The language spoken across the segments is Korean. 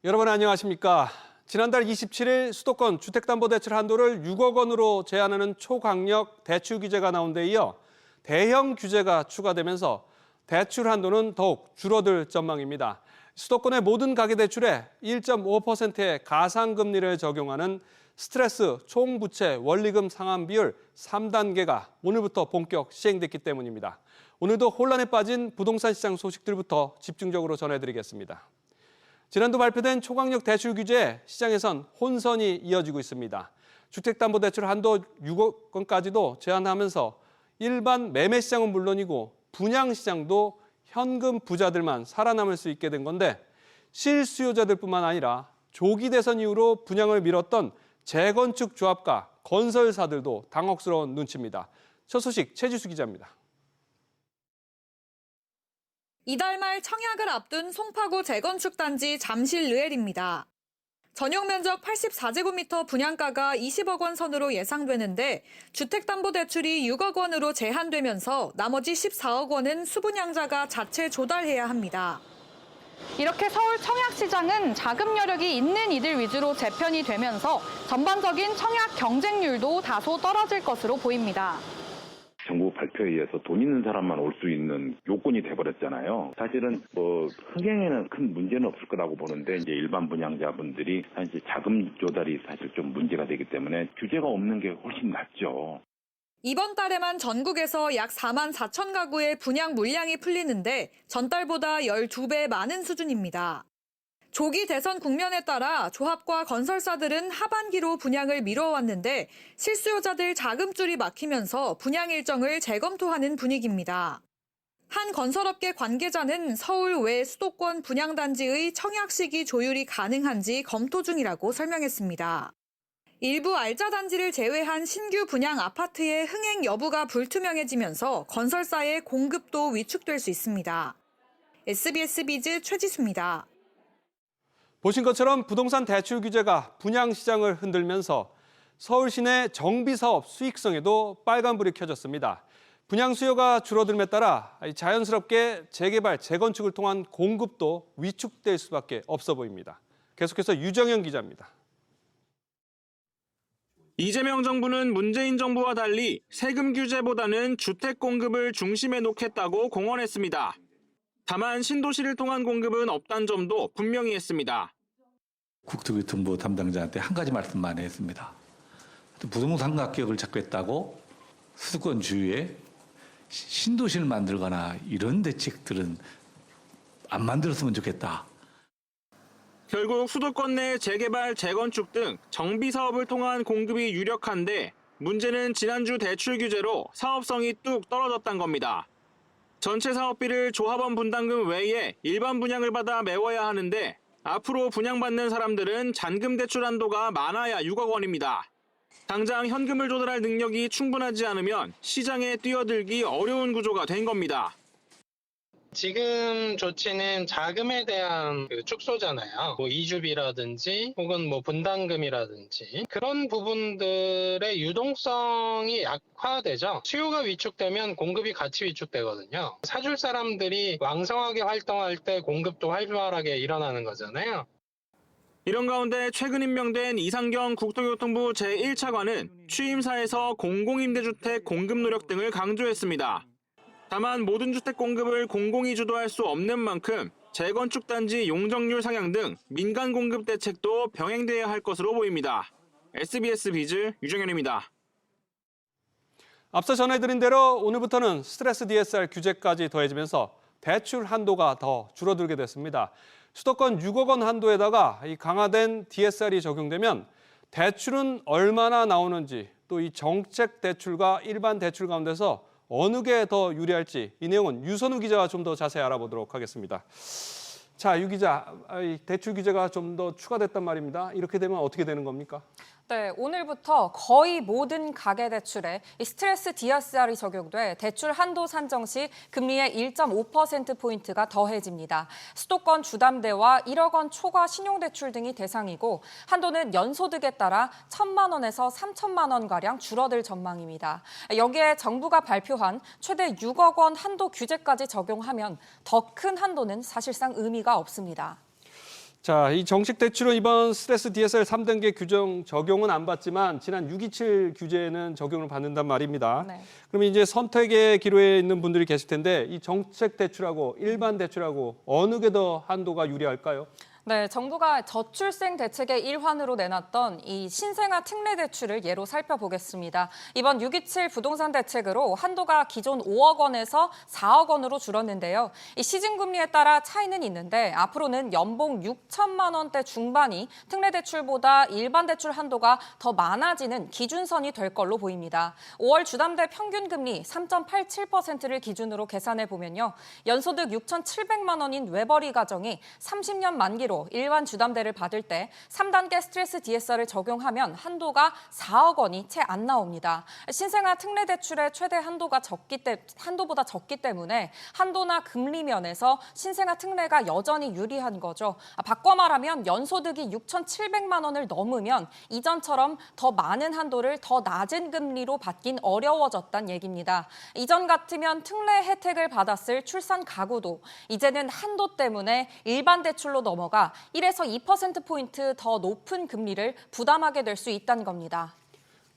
여러분 안녕하십니까? 지난달 27일 수도권 주택담보대출 한도를 6억 원으로 제한하는 초강력 대출 규제가 나온 데 이어 대형 규제가 추가되면서 대출 한도는 더욱 줄어들 전망입니다. 수도권의 모든 가계대출에 1.5%의 가상금리를 적용하는 스트레스 총부채 원리금 상환 비율 3단계가 오늘부터 본격 시행됐기 때문입니다. 오늘도 혼란에 빠진 부동산 시장 소식들부터 집중적으로 전해드리겠습니다. 지난주 발표된 초강력 대출 규제에 시장에선 혼선이 이어지고 있습니다. 주택담보대출 한도 6억 원까지도 제한하면서 일반 매매 시장은 물론이고 분양 시장도 현금 부자들만 살아남을 수 있게 된 건데 실수요자들뿐만 아니라 조기 대선 이후로 분양을 미뤘던 재건축 조합과 건설사들도 당혹스러운 눈치입니다. 첫 소식 최지수 기자입니다. 이달 말 청약을 앞둔 송파구 재건축 단지 잠실르엘입니다. 전용 면적 84제곱미터 분양가가 20억 원 선으로 예상되는데 주택담보대출이 6억 원으로 제한되면서 나머지 14억 원은 수분양자가 자체 조달해야 합니다. 이렇게 서울 청약시장은 자금 여력이 있는 이들 위주로 재편이 되면서 전반적인 청약 경쟁률도 다소 떨어질 것으로 보입니다. 정부 발표에 의해서 돈 있는 사람만 올 수 있는 요건이 돼버렸잖아요. 사실은 흥행에는 큰 문제는 없을 거라고 보는데 이제 일반 분양자분들이 사실 자금 조달이 사실 좀 문제가 되기 때문에 규제가 없는 게 훨씬 낫죠. 이번 달에만 전국에서 약 4만 4천 가구의 분양 물량이 풀리는데 전달보다 12배 많은 수준입니다. 조기 대선 국면에 따라 조합과 건설사들은 하반기로 분양을 미뤄왔는데 실수요자들 자금줄이 막히면서 분양 일정을 재검토하는 분위기입니다. 한 건설업계 관계자는 서울 외 수도권 분양단지의 청약 시기 조율이 가능한지 검토 중이라고 설명했습니다. 일부 알짜 단지를 제외한 신규 분양 아파트의 흥행 여부가 불투명해지면서 건설사의 공급도 위축될 수 있습니다. SBS 비즈 최지수입니다. 보신 것처럼 부동산 대출 규제가 분양 시장을 흔들면서 서울 시내 정비사업 수익성에도 빨간불이 켜졌습니다. 분양 수요가 줄어듦에 따라 자연스럽게 재개발, 재건축을 통한 공급도 위축될 수밖에 없어 보입니다. 계속해서 유정현 기자입니다. 이재명 정부는 문재인 정부와 달리 세금 규제보다는 주택 공급을 중심에 놓겠다고 공언했습니다. 다만 신도시를 통한 공급은 없다는 점도 분명히 했습니다. 국토교통부 담당자한테 한 가지 말씀만 했습니다. 부동산 가격을 잡겠다고 수도권 주위에 신도시를 만들거나 이런 대책들은 안 만들었으면 좋겠다. 결국 수도권 내 재개발, 재건축 등 정비 사업을 통한 공급이 유력한데 문제는 지난주 대출 규제로 사업성이 뚝 떨어졌다는 겁니다. 전체 사업비를 조합원 분담금 외에 일반 분양을 받아 메워야 하는데 앞으로 분양받는 사람들은 잔금 대출 한도가 많아야 6억 원입니다. 당장 현금을 조달할 능력이 충분하지 않으면 시장에 뛰어들기 어려운 구조가 된 겁니다. 지금 조치는 자금에 대한 축소잖아요. 이주비라든지 혹은 분담금이라든지 그런 부분들의 유동성이 약화되죠. 수요가 위축되면 공급이 같이 위축되거든요. 사줄 사람들이 왕성하게 활동할 때 공급도 활발하게 일어나는 거잖아요. 이런 가운데 최근 임명된 이상경 국토교통부 제1차관은 취임사에서 공공임대주택 공급 노력 등을 강조했습니다. 다만 모든 주택 공급을 공공이 주도할 수 없는 만큼 재건축 단지 용적률 상향 등 민간 공급 대책도 병행돼야 할 것으로 보입니다. SBS 비즈 유정현입니다. 앞서 전해드린 대로 오늘부터는 스트레스 DSR 규제까지 더해지면서 대출 한도가 더 줄어들게 됐습니다. 수도권 6억 원 한도에다가 이 강화된 DSR이 적용되면 대출은 얼마나 나오는지 또 이 정책 대출과 일반 대출 가운데서 어느 게 더 유리할지 이 내용은 유선우 기자와 좀 더 자세히 알아보도록 하겠습니다. 자, 유 기자, 대출 규제가 좀 더 추가됐단 말입니다. 이렇게 되면 어떻게 되는 겁니까? 네, 오늘부터 거의 모든 가계대출에 이 스트레스 DSR이 적용돼 대출 한도 산정 시 금리의 1.5%포인트가 더해집니다. 수도권 주담대와 1억 원 초과 신용대출 등이 대상이고 한도는 연소득에 따라 1,000만 원에서 3,000만 원가량 줄어들 전망입니다. 여기에 정부가 발표한 최대 6억 원 한도 규제까지 적용하면 더 큰 한도는 사실상 의미가 없습니다. 자, 이 정책 대출은 이번 스트레스 DSR 3단계 규정 적용은 안 받지만 지난 627 규제에는 적용을 받는단 말입니다. 네. 그러면 이제 선택의 기로에 있는 분들이 계실 텐데 이 정책 대출하고 일반 대출하고 어느 게 더 한도가 유리할까요? 네, 정부가 저출생 대책의 일환으로 내놨던 이 신생아 특례 대출을 예로 살펴보겠습니다. 이번 627 부동산 대책으로 한도가 기존 5억 원에서 4억 원으로 줄었는데요. 이 시중금리에 따라 차이는 있는데 앞으로는 연봉 6천만 원대 중반이 특례 대출보다 일반 대출 한도가 더 많아지는 기준선이 될 걸로 보입니다. 5월 주담대 평균 금리 3.87%를 기준으로 계산해 보면요. 연소득 6,700만 원인 외벌이 가정이 30년 만기로 일반 주담대를 받을 때 3단계 스트레스 DSR을 적용하면 한도가 4억 원이 채 안 나옵니다. 신생아 특례 대출의 최대 한도보다 적기 때문에 한도나 금리 면에서 신생아 특례가 여전히 유리한 거죠. 바꿔 말하면 연소득이 6,700만 원을 넘으면 이전처럼 더 많은 한도를 더 낮은 금리로 받긴 어려워졌다는 얘기입니다. 이전 같으면 특례 혜택을 받았을 출산 가구도 이제는 한도 때문에 일반 대출로 넘어가 1에서 2%포인트 더 높은 금리를 부담하게 될 수 있다는 겁니다.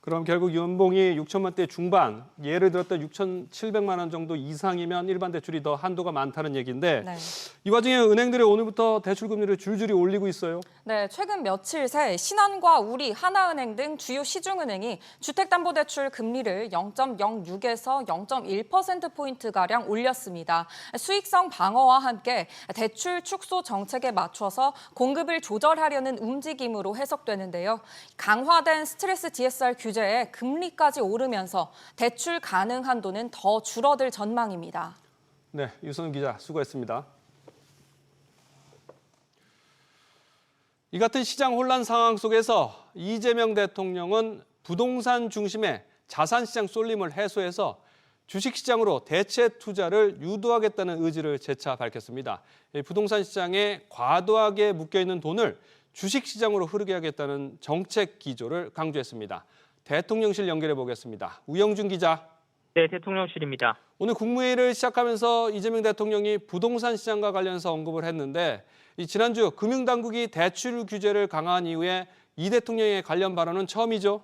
그럼 결국 연봉이 6천만 대 중반, 예를 들었던 6,700만 원 정도 이상이면 일반 대출이 더 한도가 많다는 얘기인데 네. 이 와중에 은행들이 오늘부터 대출 금리를 줄줄이 올리고 있어요. 네, 최근 며칠 새 신한과 우리, 하나은행 등 주요 시중은행이 주택담보대출 금리를 0.06에서 0.1%포인트가량 올렸습니다. 수익성 방어와 함께 대출 축소 정책에 맞춰서 공급을 조절하려는 움직임으로 해석되는데요. 강화된 스트레스 DSR 규제에 금리까지 오르면서 대출 가능 한도는 더 줄어들 전망입니다. 네, 유선우 기자 수고했습니다. 이 같은 시장 혼란 상황 속에서 이재명 대통령은 부동산 중심의 자산시장 쏠림을 해소해서 주식시장으로 대체 투자를 유도하겠다는 의지를 재차 밝혔습니다. 부동산 시장에 과도하게 묶여있는 돈을 주식시장으로 흐르게 하겠다는 정책 기조를 강조했습니다. 대통령실 연결해 보겠습니다. 우영준 기자. 네, 대통령실입니다. 오늘 국무회의를 시작하면서 이재명 대통령이 부동산 시장과 관련해서 언급을 했는데 지난주 금융당국이 대출 규제를 강화한 이후에 이 대통령의 관련 발언은 처음이죠?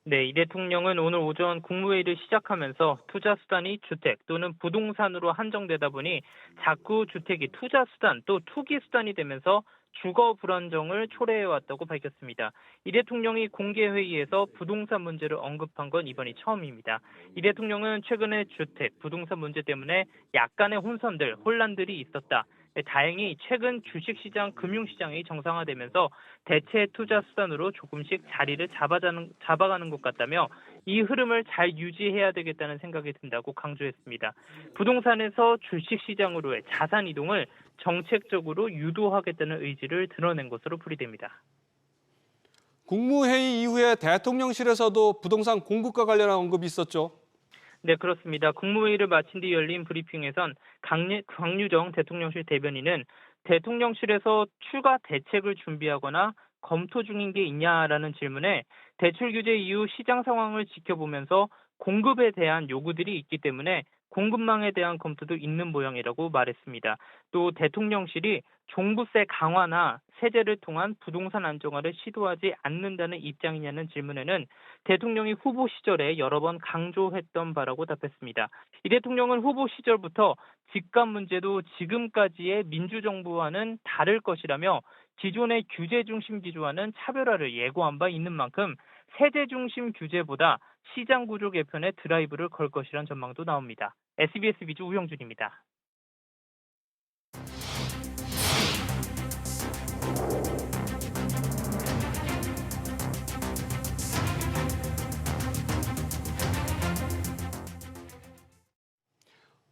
네, 이 대통령은 오늘 오전 국무회의를 시작하면서 투자 수단이 주택 또는 부동산으로 한정되다 보니 자꾸 주택이 투자 수단 또 투기 수단이 되면서 주거 불안정을 초래해왔다고 밝혔습니다. 이 대통령이 공개회의에서 부동산 문제를 언급한 건 이번이 처음입니다. 이 대통령은 최근에 주택, 부동산 문제 때문에 약간의 혼란들이 있었다. 다행히 최근 주식시장, 금융시장이 정상화되면서 대체 투자 수단으로 조금씩 자리를 잡아가는 것 같다며 이 흐름을 잘 유지해야 되겠다는 생각이 든다고 강조했습니다. 부동산에서 주식시장으로의 자산 이동을 정책적으로 유도하겠다는 의지를 드러낸 것으로 풀이됩니다. 국무회의 이후에 대통령실에서도 부동산 공급과 관련한 언급이 있었죠? 네, 그렇습니다. 국무회의를 마친 뒤 열린 브리핑에선 강유정 대통령실 대변인은 대통령실에서 추가 대책을 준비하거나 검토 중인 게 있냐라는 질문에 대출 규제 이후 시장 상황을 지켜보면서 공급에 대한 요구들이 있기 때문에 공급망에 대한 검토도 있는 모양이라고 말했습니다. 또 대통령실이 종부세 강화나 세제를 통한 부동산 안정화를 시도하지 않는다는 입장이냐는 질문에는 대통령이 후보 시절에 여러 번 강조했던 바라고 답했습니다. 이 대통령은 후보 시절부터 집값 문제도 지금까지의 민주정부와는 다를 것이라며 기존의 규제 중심 기조와는 차별화를 예고한 바 있는 만큼 세제 중심 규제보다 시장 구조 개편에 드라이브를 걸 것이란 전망도 나옵니다. SBS 비주 우영준입니다.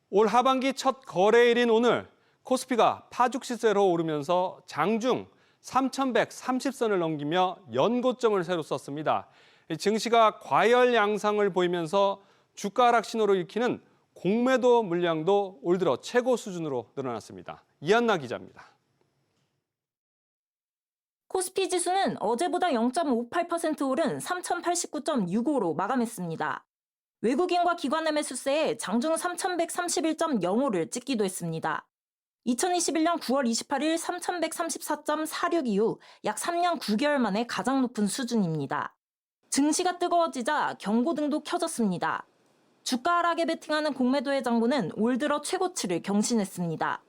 올 하반기 첫 거래일인 오늘 코스피가 파죽 시세로 오르면서 장중 3,130선을 넘기며 연고점을 새로 썼습니다. 증시가 과열 양상을 보이면서 주가 하락 신호를 일으키는 공매도 물량도 올 들어 최고 수준으로 늘어났습니다. 이한나 기자입니다. 코스피 지수는 어제보다 0.58% 오른 3,089.65로 마감했습니다. 외국인과 기관의 매수세에 장중 3,131.05를 찍기도 했습니다. 2021년 9월 28일 3,134.46 이후 약 3년 9개월 만에 가장 높은 수준입니다. 증시가 뜨거워지자 경고등도 켜졌습니다. 주가 하락에 베팅하는 공매도의 장고는 올 들어 최고치를 경신했습니다.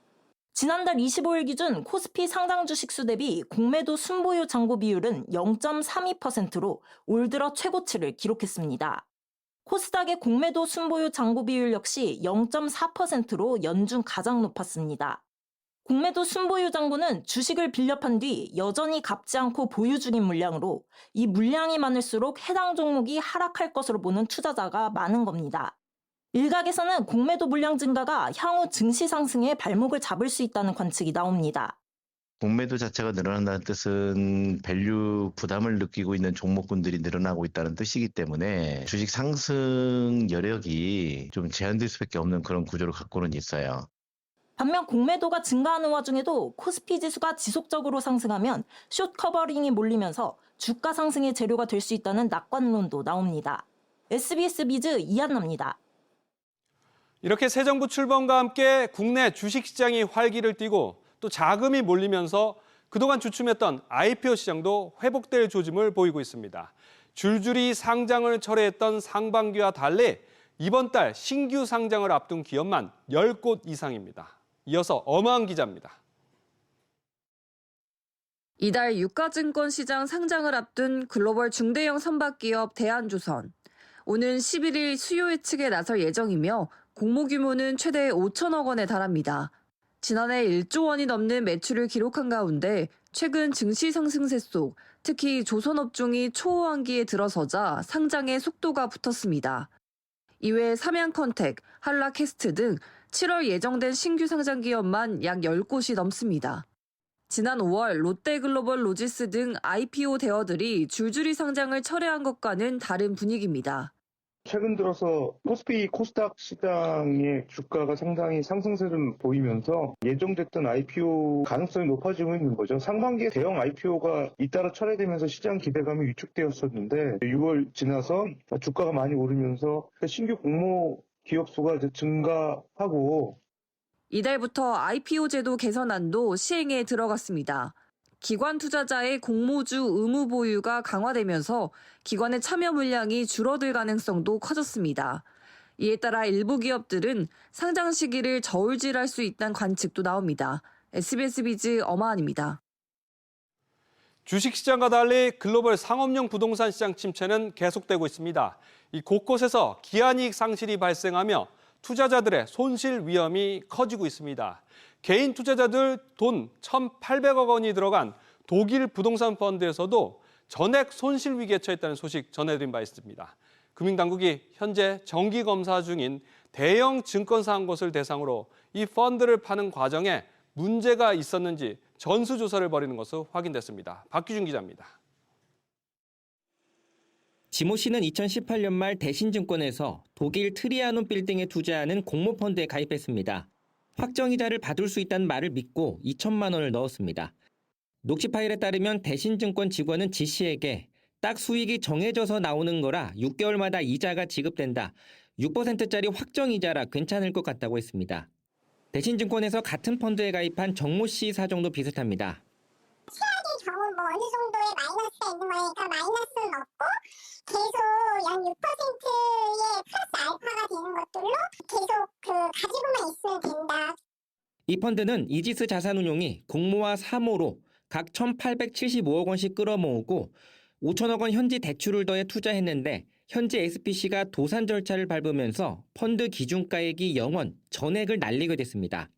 지난달 25일 기준 코스피 상장 주식수 대비 공매도 순보유 장고 비율은 0.32%로 올 들어 최고치를 기록했습니다. 코스닥의 공매도 순보유 장고 비율 역시 0.4%로 연중 가장 높았습니다. 공매도 순보유 장고는 주식을 빌려 판 뒤 여전히 갚지 않고 보유 중인 물량으로 이 물량이 많을수록 해당 종목이 하락할 것으로 보는 투자자가 많은 겁니다. 일각에서는 공매도 물량 증가가 향후 증시 상승에 발목을 잡을 수 있다는 관측이 나옵니다. 공매도 자체가 늘어난다는 뜻은 밸류 부담을 느끼고 있는 종목군들이 늘어나고 있다는 뜻이기 때문에 주식 상승 여력이 좀 제한될 수밖에 없는 그런 구조를 갖고는 있어요. 반면 공매도가 증가하는 와중에도 코스피 지수가 지속적으로 상승하면 숏 커버링이 몰리면서 주가 상승의 재료가 될 수 있다는 낙관론도 나옵니다. SBS 비즈 이한나입니다. 이렇게 새 정부 출범과 함께 국내 주식시장이 활기를 띠고 또 자금이 몰리면서 그동안 주춤했던 IPO 시장도 회복될 조짐을 보이고 있습니다. 줄줄이 상장을 철회했던 상반기와 달리 이번 달 신규 상장을 앞둔 기업만 10곳 이상입니다. 이어서 어마한 기자입니다. 이달 유가증권 시장 상장을 앞둔 글로벌 중대형 선박기업 대한조선. 오는 11일 수요 예측에 나설 예정이며 공모 규모는 최대 5천억 원에 달합니다. 지난해 1조 원이 넘는 매출을 기록한 가운데 최근 증시 상승세 속 특히 조선업종이 초호황기에 들어서자 상장에 속도가 붙었습니다. 이외 삼양컨텍, 한라캐스트 등 7월 예정된 신규 상장 기업만 약 10곳이 넘습니다. 지난 5월 롯데글로벌 로지스 등 IPO 대어들이 줄줄이 상장을 철회한 것과는 다른 분위기입니다. 최근 들어서 코스피 코스닥 시장의 주가가 상당히 상승세를 보이면서 예정됐던 IPO 가능성이 높아지고 있는 거죠. 상반기에 대형 IPO가 잇따라 철회되면서 시장 기대감이 위축되었었는데 6월 지나서 주가가 많이 오르면서 신규 공모 기업 수가 이제 증가하고 이달부터 IPO 제도 개선안도 시행에 들어갔습니다. 기관 투자자의 공모주 의무 보유가 강화되면서 기관의 참여 물량이 줄어들 가능성도 커졌습니다. 이에 따라 일부 기업들은 상장 시기를 저울질할 수 있다는 관측도 나옵니다. SBS 비즈 엄하은입니다. 주식시장과 달리 글로벌 상업용 부동산 시장 침체는 계속되고 있습니다. 이 곳곳에서 기한이익 상실이 발생하며 투자자들의 손실 위험이 커지고 있습니다. 개인 투자자들 돈 1,800억 원이 들어간 독일 부동산 펀드에서도 전액 손실 위기에 처했다는 소식 전해드린 바 있습니다. 금융당국이 현재 정기검사 중인 대형 증권사 한 곳을 대상으로 이 펀드를 파는 과정에 문제가 있었는지 전수조사를 벌이는 것으로 확인됐습니다. 박규준 기자입니다. 지모 씨는 2018년 말 대신증권에서 독일 트리아논 빌딩에 투자하는 공모펀드에 가입했습니다. 확정이자를 받을 수 있다는 말을 믿고 2천만 원을 넣었습니다. 녹취 파일에 따르면 대신증권 직원은 지 씨에게 딱 수익이 정해져서 나오는 거라 6개월마다 이자가 지급된다. 6%짜리 확정이자라 괜찮을 것 같다고 했습니다. 대신증권에서 같은 펀드에 가입한 정모 씨 사정도 비슷합니다. 최악의 경우 어느 정도의 마이너스가 있는 거니까 마이너스는 없고 계속 약 6%의 플러스 알파가 되는 것들로 계속 가지고만 있으면 된다. 이 펀드는 이지스 자산운용이 공모와 사모로 각 1,875억 원씩 끌어모으고 5천억 원 현지 대출을 더해 투자했는데 현재 SPC가 도산 절차를 밟으면서 펀드 기준가액이 0원, 전액을 날리게 됐습니다.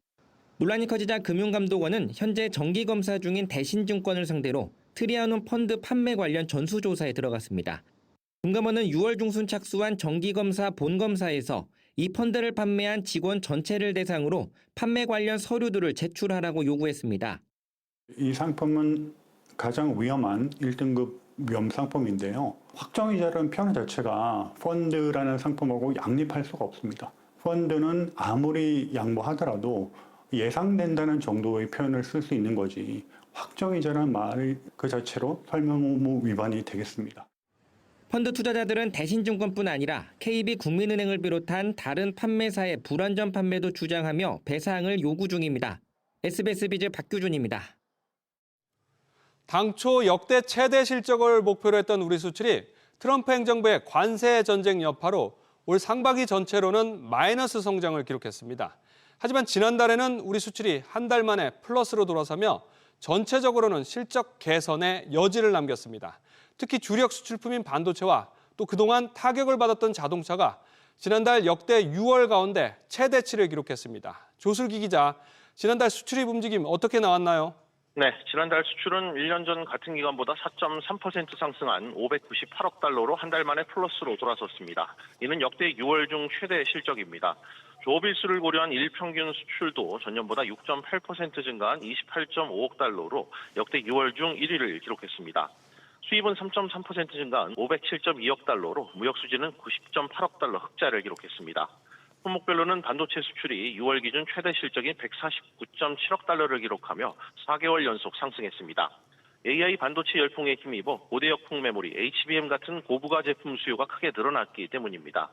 논란이 커지자 금융감독원은 현재 정기검사 중인 대신증권을 상대로 트리아논 펀드 판매 관련 전수조사에 들어갔습니다. 금감원은 6월 중순 착수한 정기검사 본검사에서 이 펀드를 판매한 직원 전체를 대상으로 판매 관련 서류들을 제출하라고 요구했습니다. 이 상품은 가장 위험한 1등급 위험 상품인데요. 확정이자라는 표현 자체가 펀드라는 상품하고 양립할 수가 없습니다. 펀드는 아무리 양보하더라도 예상된다는 정도의 표현을 쓸 수 있는 거지 확정이자라는 말 그 자체로 설명 의무 위반이 되겠습니다. 펀드 투자자들은 대신증권뿐 아니라 KB 국민은행을 비롯한 다른 판매사의 불완전 판매도 주장하며 배상을 요구 중입니다. SBS 비즈 박규준입니다. 당초 역대 최대 실적을 목표로 했던 우리 수출이 트럼프 행정부의 관세 전쟁 여파로 올 상반기 전체로는 마이너스 성장을 기록했습니다. 하지만 지난달에는 우리 수출이 한 달 만에 플러스로 돌아서며 전체적으로는 실적 개선의 여지를 남겼습니다. 특히 주력 수출품인 반도체와 또 그동안 타격을 받았던 자동차가 지난달 역대 6월 가운데 최대치를 기록했습니다. 조슬기 기자, 지난달 수출입 움직임 어떻게 나왔나요? 네, 지난달 수출은 1년 전 같은 기간보다 4.3% 상승한 598억 달러로 한 달 만에 플러스로 돌아섰습니다. 이는 역대 6월 중 최대 실적입니다. 조업일수를 고려한 일평균 수출도 전년보다 6.8% 증가한 28.5억 달러로 역대 6월 중 1위를 기록했습니다. 수입은 3.3% 증가한 507.2억 달러로 무역 수지는 90.8억 달러 흑자를 기록했습니다. 품목별로는 반도체 수출이 6월 기준 최대 실적인 149.7억 달러를 기록하며 4개월 연속 상승했습니다. AI 반도체 열풍에 힘입어 고대역풍 메모리, HBM 같은 고부가 제품 수요가 크게 늘어났기 때문입니다.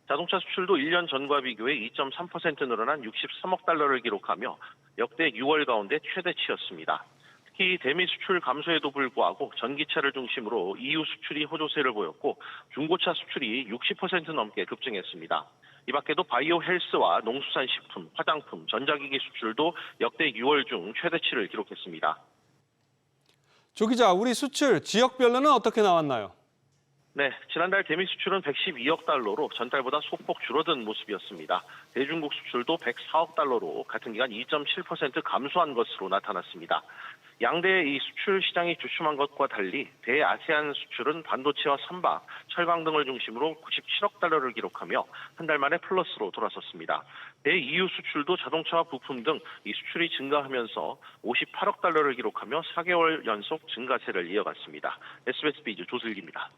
자동차 수출도 1년 전과 비교해 2.3% 늘어난 63억 달러를 기록하며 역대 6월 가운데 최대치였습니다. 특히 대미 수출 감소에도 불구하고 전기차를 중심으로 EU 수출이 호조세를 보였고 중고차 수출이 60% 넘게 급증했습니다. 이 밖에도 바이오 헬스와 농수산식품, 화장품, 전자기기 수출도 역대 6월 중 최대치를 기록했습니다. 조 기자, 우리 수출 지역별로는 어떻게 나왔나요? 네, 지난달 대미 수출은 112억 달러로 전달보다 소폭 줄어든 모습이었습니다. 대중국 수출도 104억 달러로 같은 기간 2.7% 감소한 것으로 나타났습니다. 양대의 이 수출 시장이 주춤한 것과 달리 대아세안 수출은 반도체와 선박, 철강 등을 중심으로 97억 달러를 기록하며 한 달 만에 플러스로 돌아섰습니다. 대EU 수출도 자동차와 부품 등 이 수출이 증가하면서 58억 달러를 기록하며 4개월 연속 증가세를 이어갔습니다. SBS 비즈 조슬기입니다.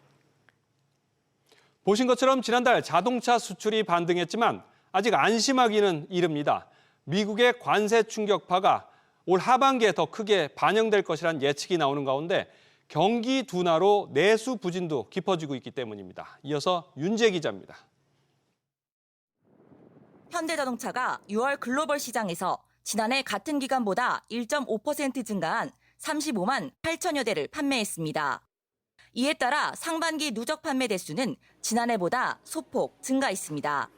보신 것처럼 지난달 자동차 수출이 반등했지만 아직 안심하기는 이릅니다. 미국의 관세 충격파가 올 하반기에 더 크게 반영될 것이란 예측이 나오는 가운데 경기 둔화로 내수 부진도 깊어지고 있기 때문입니다. 이어서 윤재 기자입니다. 현대자동차가 6월 글로벌 시장에서 지난해 같은 기간보다 1.5% 증가한 35만 8천여 대를 판매했습니다. 이에 따라 상반기 누적 판매 대수는 지난해보다 소폭 증가했습니다.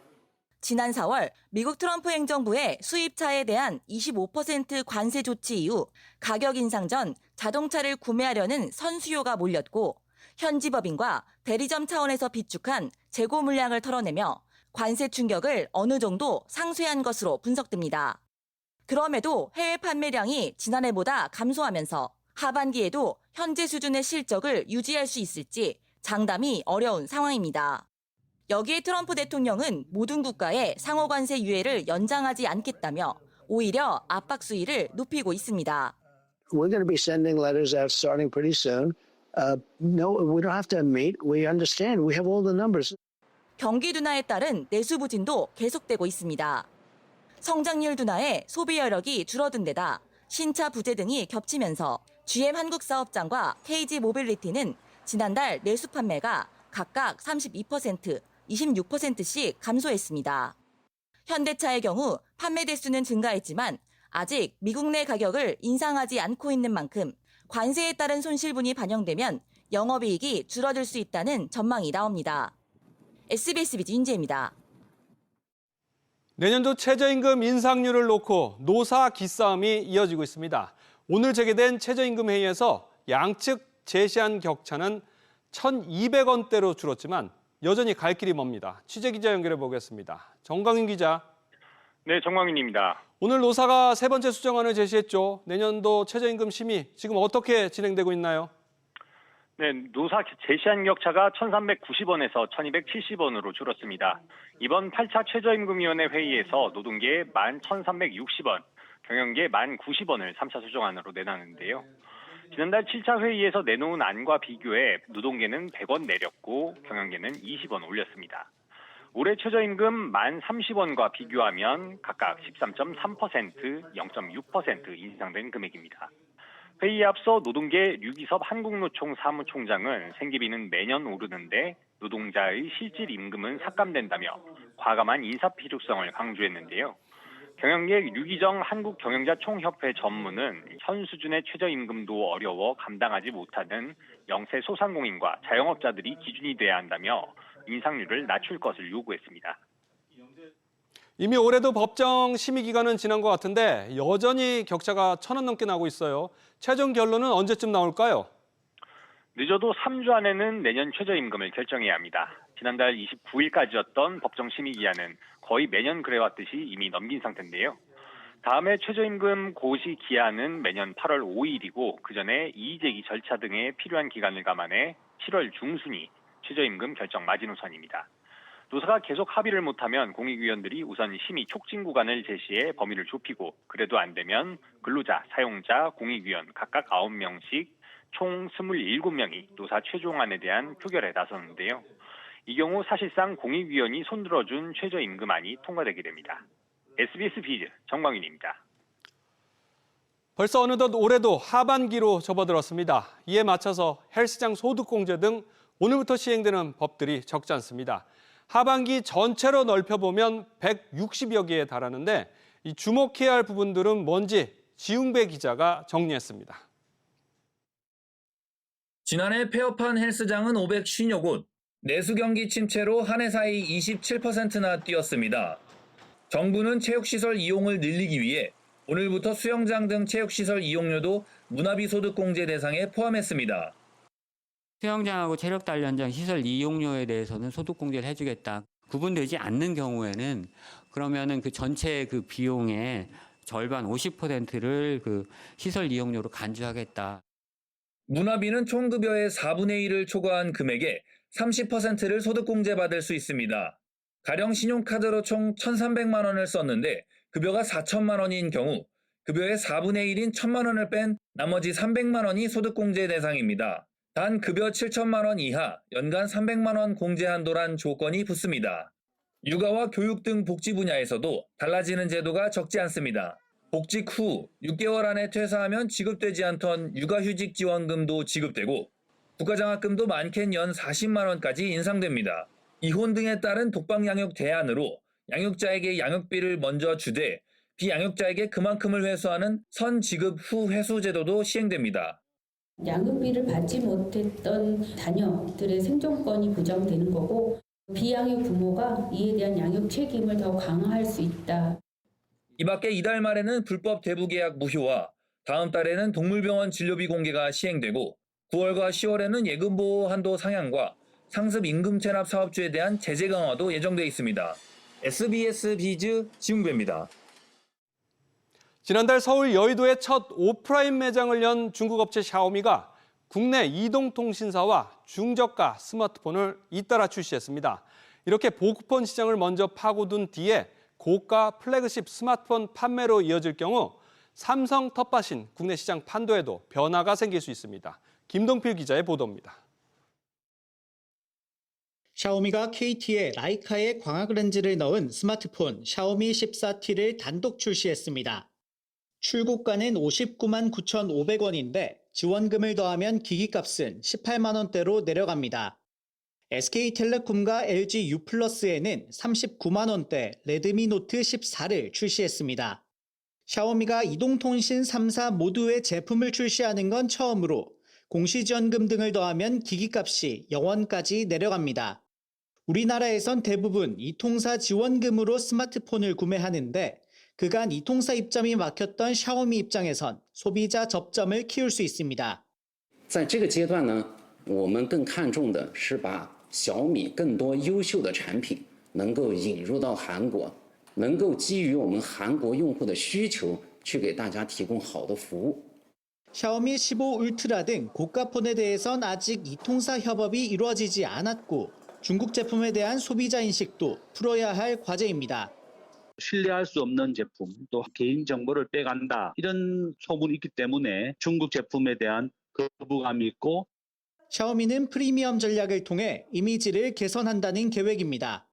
지난 4월 미국 트럼프 행정부의 수입차에 대한 25% 관세 조치 이후 가격 인상 전 자동차를 구매하려는 선수요가 몰렸고 현지 법인과 대리점 차원에서 비축한 재고 물량을 털어내며 관세 충격을 어느 정도 상쇄한 것으로 분석됩니다. 그럼에도 해외 판매량이 지난해보다 감소하면서 하반기에도 현재 수준의 실적을 유지할 수 있을지 장담이 어려운 상황입니다. 여기에 트럼프 대통령은 모든 국가의 상호 관세 유예를 연장하지 않겠다며 오히려 압박 수위를 높이고 있습니다. We're going to be sending letters out starting pretty soon. No, we don't have to meet. We understand. We have all the numbers. 경기 둔화에 따른 내수 부진도 계속되고 있습니다. 성장률 둔화에 소비 여력이 줄어든 데다 신차 부재 등이 겹치면서 GM 한국 사업장과 KG 모빌리티는 지난달 내수 판매가 각각 32%, 26%씩 감소했습니다. 현대차의 경우 판매 대수는 증가했지만 아직 미국 내 가격을 인상하지 않고 있는 만큼 관세에 따른 손실분이 반영되면 영업이익이 줄어들 수 있다는 전망이 나옵니다. SBS 비즈 윤재입니다. 내년도 최저임금 인상률을 놓고 노사 기싸움이 이어지고 있습니다. 오늘 재개된 최저임금 회의에서 양측 제시한 격차는 1,200원대로 줄었지만 여전히 갈 길이 멉니다. 취재기자 연결해 보겠습니다. 정광윤 기자. 네, 정광윤입니다. 오늘 노사가 세 번째 수정안을 제시했죠. 내년도 최저임금 심의 지금 어떻게 진행되고 있나요? 네, 노사 제시한 격차가 1,390원에서 1,270원으로 줄었습니다. 이번 8차 최저임금위원회 회의에서 노동계에 11,360원, 경영계에 1090원을 3차 수정안으로 내놨는데요. 지난달 7차 회의에서 내놓은 안과 비교해 노동계는 100원 내렸고 경영계는 20원 올렸습니다. 올해 최저임금 1030원과 비교하면 각각 13.3%, 0.6% 인상된 금액입니다. 회의에 앞서 노동계 류기섭 한국노총 사무총장은 생계비는 매년 오르는데 노동자의 실질 임금은 삭감된다며 과감한 인사 필요성을 강조했는데요. 경영계 유기정 한국경영자총협회 전무는 현 수준의 최저임금도 어려워 감당하지 못하는 영세 소상공인과 자영업자들이 기준이 돼야 한다며 인상률을 낮출 것을 요구했습니다. 이미 올해도 법정 심의 기간은 지난 것 같은데 여전히 격차가 1,000원 넘게 나고 있어요. 최종 결론은 언제쯤 나올까요? 늦어도 3주 안에는 내년 최저임금을 결정해야 합니다. 지난달 29일까지였던 법정 심의 기한은 거의 매년 그래왔듯이 이미 넘긴 상태인데요. 다음에 최저임금 고시 기한은 매년 8월 5일이고 그전에 이의제기 절차 등에 필요한 기간을 감안해 7월 중순이 최저임금 결정 마지노선입니다. 노사가 계속 합의를 못하면 공익위원들이 우선 심의 촉진 구간을 제시해 범위를 좁히고 그래도 안 되면 근로자, 사용자, 공익위원 각각 9명씩 총 27명이 노사 최종안에 대한 표결에 나섰는데요. 이 경우 사실상 공익위원이 손들어준 최저임금안이 통과되게 됩니다. SBS 비즈 정광윤입니다. 벌써 어느덧 올해도 하반기로 접어들었습니다. 이에 맞춰서 헬스장 소득공제 등 오늘부터 시행되는 법들이 적지 않습니다. 하반기 전체로 넓혀보면 160여 개에 달하는데 이 주목해야 할 부분들은 뭔지 지웅배 기자가 정리했습니다. 지난해 폐업한 헬스장은 550여 곳, 내수 경기 침체로 한 해 사이 27%나 뛰었습니다. 정부는 체육시설 이용을 늘리기 위해 오늘부터 수영장 등 체육시설 이용료도 문화비 소득공제 대상에 포함했습니다. 수영장하고 체력 단련장 시설 이용료에 대해서는 소득공제를 해주겠다. 구분되지 않는 경우에는 그러면은 그 전체 그 비용의 절반 50%를 그 시설 이용료로 간주하겠다. 문화비는 총급여의 4분의 1을 초과한 금액에 30%를 소득공제 받을 수 있습니다. 가령 신용카드로 총 1,300만 원을 썼는데 급여가 4천만 원인 경우 급여의 4분의 1인 1,000만 원을 뺀 나머지 300만 원이 소득공제 대상입니다. 단 급여 7천만 원 이하 연간 300만 원 공제 한도란 조건이 붙습니다. 육아와 교육 등 복지 분야에서도 달라지는 제도가 적지 않습니다. 복직 후 6개월 안에 퇴사하면 지급되지 않던 육아휴직 지원금도 지급되고 국가장학금도 많게는 연 40만 원까지 인상됩니다. 이혼 등에 따른 독박양육 대안으로 양육자에게 양육비를 먼저 주되 비양육자에게 그만큼을 회수하는 선지급 후 회수 제도도 시행됩니다. 양육비를 받지 못했던 자녀들의 생존권이 보장되는 거고 비양육 부모가 이에 대한 양육 책임을 더 강화할 수 있다. 이 밖에 이달 말에는 불법 대부계약 무효와 다음 달에는 동물병원 진료비 공개가 시행되고 9월과 10월에는 예금보호 한도 상향과 상습 임금 체납 사업주에 대한 제재 강화도 예정돼 있습니다. SBS 비즈 지웅배입니다. 지난달 서울 여의도에 첫 오프라인 매장을 연 중국 업체 샤오미가 국내 이동통신사와 중저가 스마트폰을 잇따라 출시했습니다. 이렇게 보급폰 시장을 먼저 파고든 뒤에 고가 플래그십 스마트폰 판매로 이어질 경우 삼성 텃밭인 국내 시장 판도에도 변화가 생길 수 있습니다. 김동필 기자의 보도입니다. 샤오미가 KT의 라이카의 광학 렌즈를 넣은 스마트폰 샤오미 14T를 단독 출시했습니다. 출고가는 59만 9,500원인데 지원금을 더하면 기기값은 18만 원대로 내려갑니다. SK텔레콤과 LG U+에는 39만 원대 레드미 노트 14를 출시했습니다. 샤오미가 이동통신 3사 모두의 제품을 출시하는 건 처음으로 공시지원금 등을 더하면 기기값이 0원까지 내려갑니다. 우리나라에선 대부분 이통사 지원금으로 스마트폰을 구매하는데 그간 이통사 입점이 막혔던 샤오미 입장에선 소비자 접점을 키울 수 있습니다. 在这个阶段呢，我们更看重的是把小米更多优秀的产品能够引入到韩国，能够基于我们韩国用户的需求去给大家提供好的服务。 샤오미 15 울트라 등 고가 폰에 대해선 아직 이통사 협업이 이루어지지 않았고 중국 제품에 대한 소비자 인식도 풀어야 할 과제입니다. 신뢰할 수 없는 제품, 또 개인정보를 빼간다 이런 소문이 있기 때문에 중국 제품에 대한 거부감이 있고 샤오미는 프리미엄 전략을 통해 이미지를 개선한다는 계획입니다.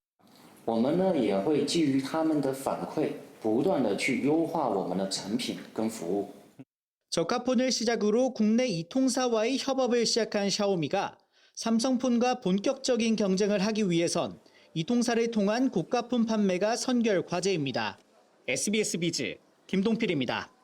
我们呢也会基于他们的反馈，不断的去优化我们的产品跟服务。 저가폰을 시작으로 국내 이통사와의 협업을 시작한 샤오미가 삼성폰과 본격적인 경쟁을 하기 위해선 이통사를 통한 고가폰 판매가 선결 과제입니다. SBS 비즈 김동필입니다.